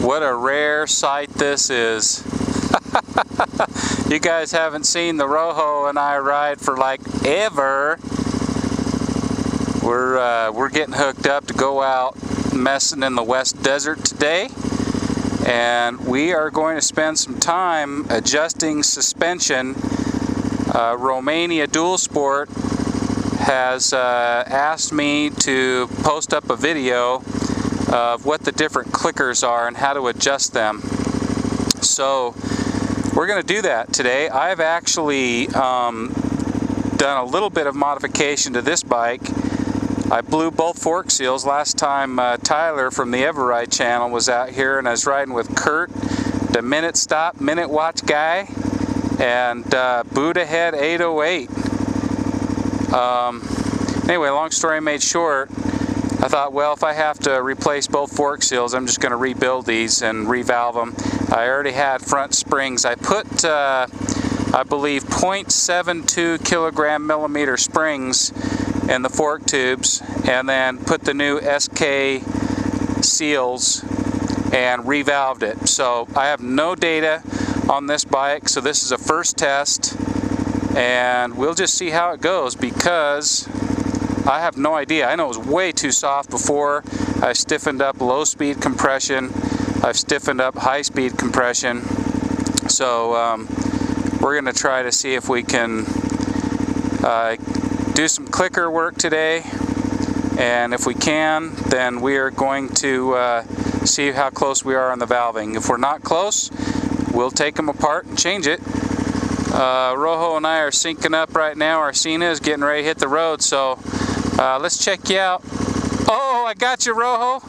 What a rare sight this is. You guys haven't seen the Rojo and I ride for like ever. We're getting hooked up to go out messing in the West Desert today, and we are going to spend some time adjusting suspension. Romania Dualsport has asked me to post up a video of what the different clickers are and how to adjust them. So we're going to do that today. I've actually done a little bit of modification to this bike. I blew both fork seals. Last time Tyler from the Everride channel was out here, and I was riding with Kurt, the minute stop, minute watch guy, and Buddha Head 808. Anyway, long story made short, I thought, well, if I have to replace both fork seals, I'm just going to rebuild these and revalve them. I already had front springs. I put, I believe, 0.72 kilogram millimeter springs in the fork tubes, and then put the new SK seals and revalved it. So I have no data on this bike, so this is a first test, and we'll just see how it goes, because I have no idea. I know it was way too soft before. I stiffened up low speed compression. I've stiffened up high speed compression. So we're going to try to see if we can do some clicker work today. And if we can, then we are going to see how close we are on the valving. If we're not close, we'll take them apart and change it. Rojo and I are syncing up right now. Arsena is getting ready to hit the road, so let's check you out. Oh, I got you, Rojo.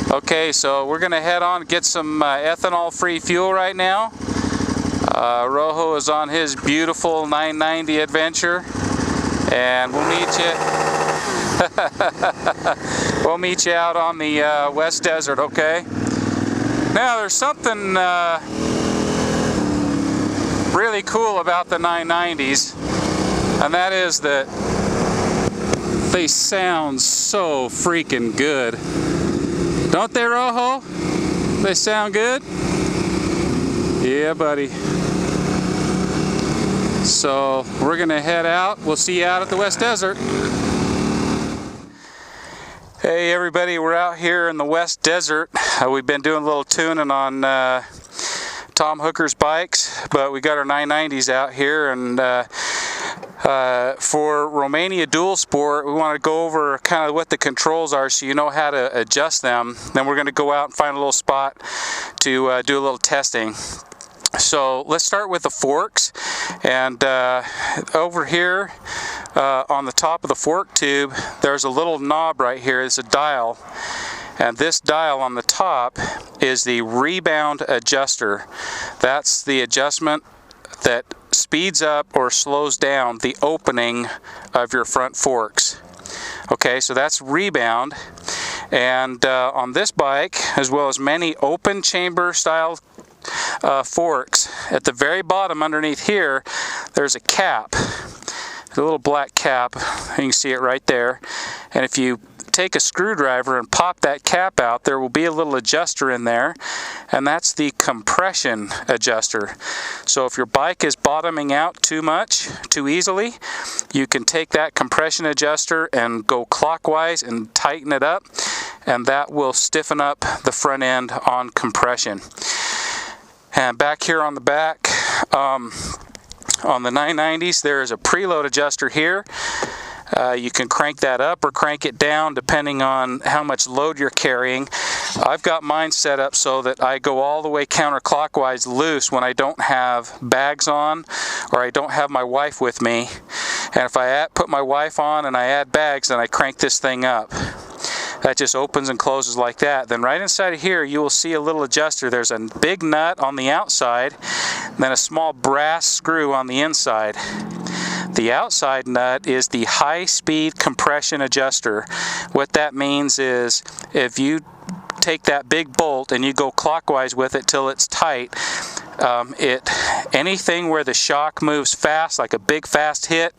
Okay, so we're gonna head on and get some ethanol-free fuel right now. Rojo is on his beautiful 990 adventure, and we'll meet you. We'll meet you out on the West Desert, okay? Now, there's something really cool about the 990s, and that is that they sound so freaking good. Don't they, Rojo? They sound good? Yeah, buddy. So we're gonna head out. We'll see you out at the West Desert. Hey everybody, we're out here in the West Desert. We've been doing a little tuning on Tom Hooker's bikes, but we got our 990s out here, and for Romania Dualsport, we want to go over kind of what the controls are so you know how to adjust them. Then we're going to go out and find a little spot to do a little testing. So let's start with the forks, and over here on the top of the fork tube there's a little knob right here. It's a dial, and this dial on the top is the rebound adjuster. That's the adjustment that speeds up or slows down the opening of your front forks. Okay, so that's rebound. And on this bike, as well as many open chamber style forks, at the very bottom underneath here there's a cap, a little black cap. You can see it right there, and if you take a screwdriver and pop that cap out, there will be a little adjuster in there, and that's the compression adjuster. So if your bike is bottoming out too much, too easily, you can take that compression adjuster and go clockwise and tighten it up, and that will stiffen up the front end on compression. And back here on the back, on the 990s, there is a preload adjuster here. You can crank that up or crank it down depending on how much load you're carrying. I've got mine set up so that I go all the way counterclockwise loose when I don't have bags on or I don't have my wife with me. And if I put my wife on and I add bags, then I crank this thing up. That just opens and closes like that. Then right inside of here you will see a little adjuster. There's a big nut on the outside, then a small brass screw on the inside. The outside nut is the high-speed compression adjuster. What that means is if you take that big bolt and you go clockwise with it till it's tight, anything where the shock moves fast, like a big fast hit,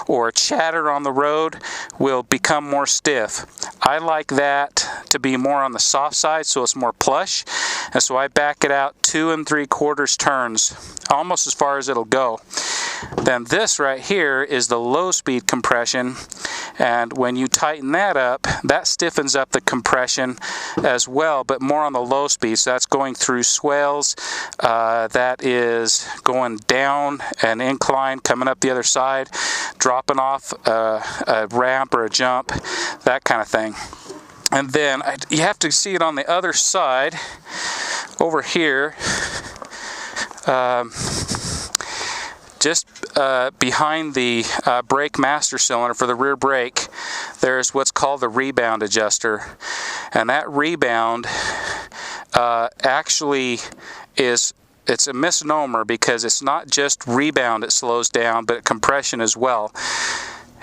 or chatter on the road will become more stiff. I like that to be more on the soft side, so it's more plush, and so I back it out 2 3/4 turns, almost as far as it'll go. Then this right here is the low speed compression, and when you tighten that up, that stiffens up the compression as well, but more on the low speed. So that's going through swales, that is going down an incline, coming up the other side, dropping off a ramp or a jump, that kind of thing. And then you have to see it on the other side over here. Just behind the brake master cylinder for the rear brake, there's what's called the rebound adjuster, and that rebound actually it's a misnomer, because it's not just rebound it slows down, but compression as well.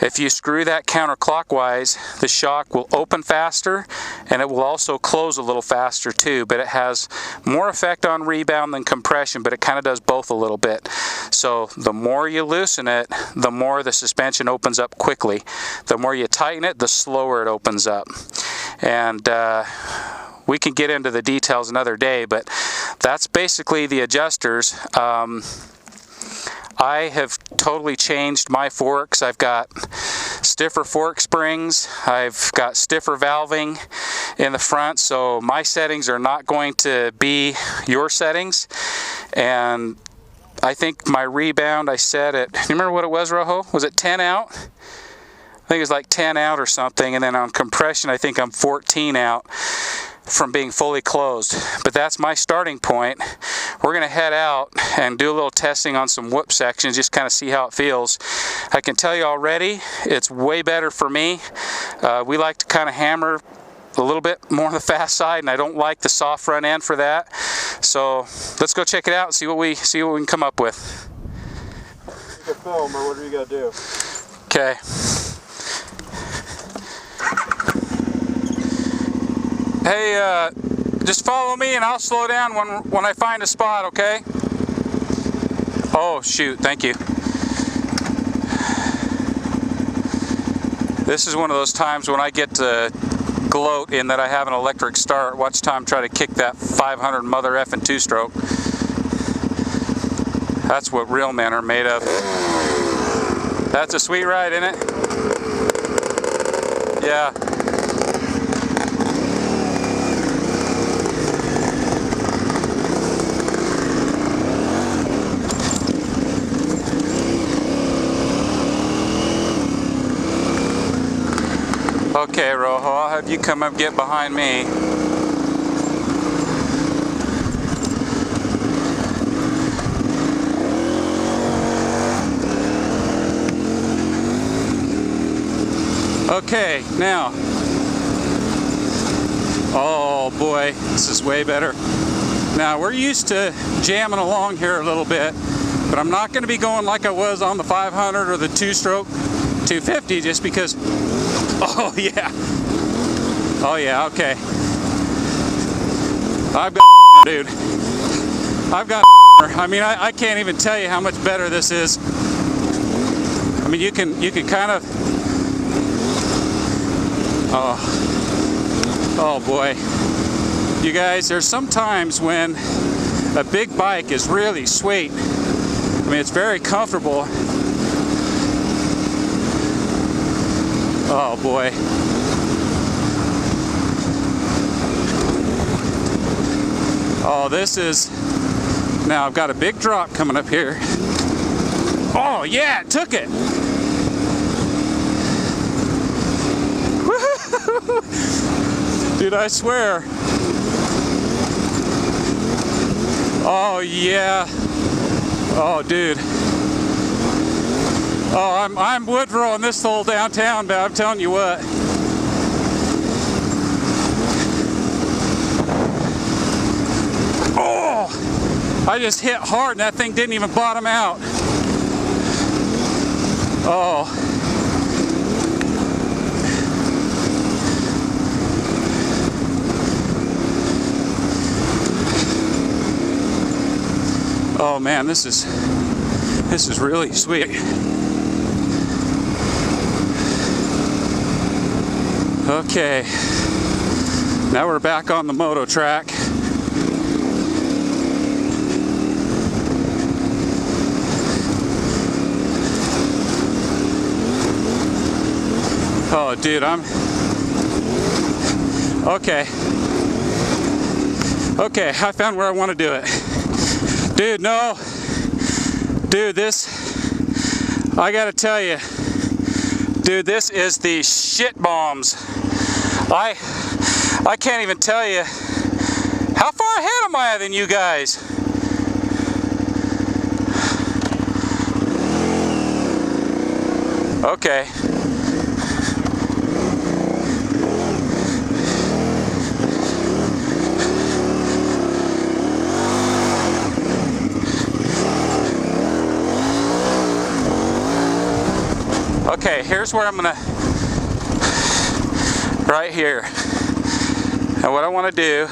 If you screw that counterclockwise, the shock will open faster, and it will also close a little faster too, but it has more effect on rebound than compression, but it kind of does both a little bit. So the more you loosen it, the more the suspension opens up quickly. The more you tighten it, the slower it opens up. And we can get into the details another day, but that's basically the adjusters. I have totally changed my forks. I've got stiffer fork springs. I've got stiffer valving in the front, so my settings are not going to be your settings. And I think my rebound, I set it, you remember what it was, Rojo? Was it 10 out? I think it was like 10 out or something. And then on compression, I think I'm 14 out from being fully closed. But that's my starting point. We're going to head out and do a little testing on some whoop sections, just kind of see how it feels. I can tell you already, it's way better for me. We like to kind of hammer a little bit more on the fast side, and I don't like the soft front end for that. So let's go check it out and see what we can come up with. You can film, or what do you got to do? Okay. Hey, just follow me and I'll slow down when I find a spot, okay? Oh, shoot, thank you. This is one of those times when I get to gloat in that I have an electric start. Watch Tom try to kick that 500 mother effing two-stroke. That's what real men are made of. That's a sweet ride, isn't it? Yeah. Okay, Rojo, I'll have you come up get behind me. Okay, now. Oh boy, this is way better. Now, we're used to jamming along here a little bit, but I'm not going to be going like I was on the 500 or the two-stroke 250 just because. Oh yeah. Oh yeah, okay. I've got dude. I've got I mean, I can't even tell you how much better this is. I mean, you can kind of. Oh boy. You guys, there's some times when a big bike is really sweet. I mean, it's very comfortable. Oh boy. Oh, this is, now I've got a big drop coming up here. Oh yeah, it took it. Dude, I swear. Oh yeah. Oh dude. Oh, I'm Woodrow in this whole downtown, but I'm telling you what. Oh, I just hit hard and that thing didn't even bottom out. Oh. Oh man, this is really sweet. Okay, now we're back on the moto track. Oh, dude, okay. Okay, I found where I want to do it. Dude, no. Dude, I gotta tell you, dude, this is the shit bombs. I can't even tell you how far ahead am I than you guys. Okay. Okay, here's where I'm gonna, right here. And what I want to do